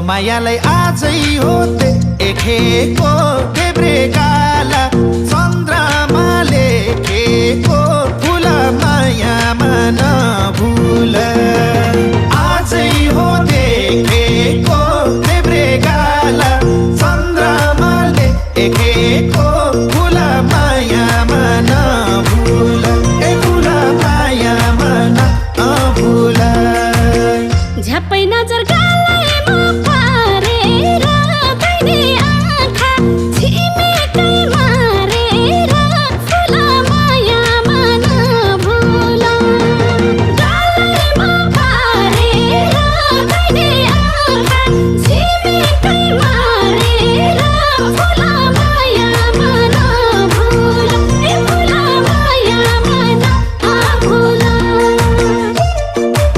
मायालाई आजै हो देखेको देब्रे गाला चन्द्रमा लेखेको फुल मायामा नभुल आजै हो देखेको देब्रे गाला चन्द्रमा लेखेको फुल मायामा नभुल ए फुल मायामा नभुल झ्याप्पै नजर गालैमा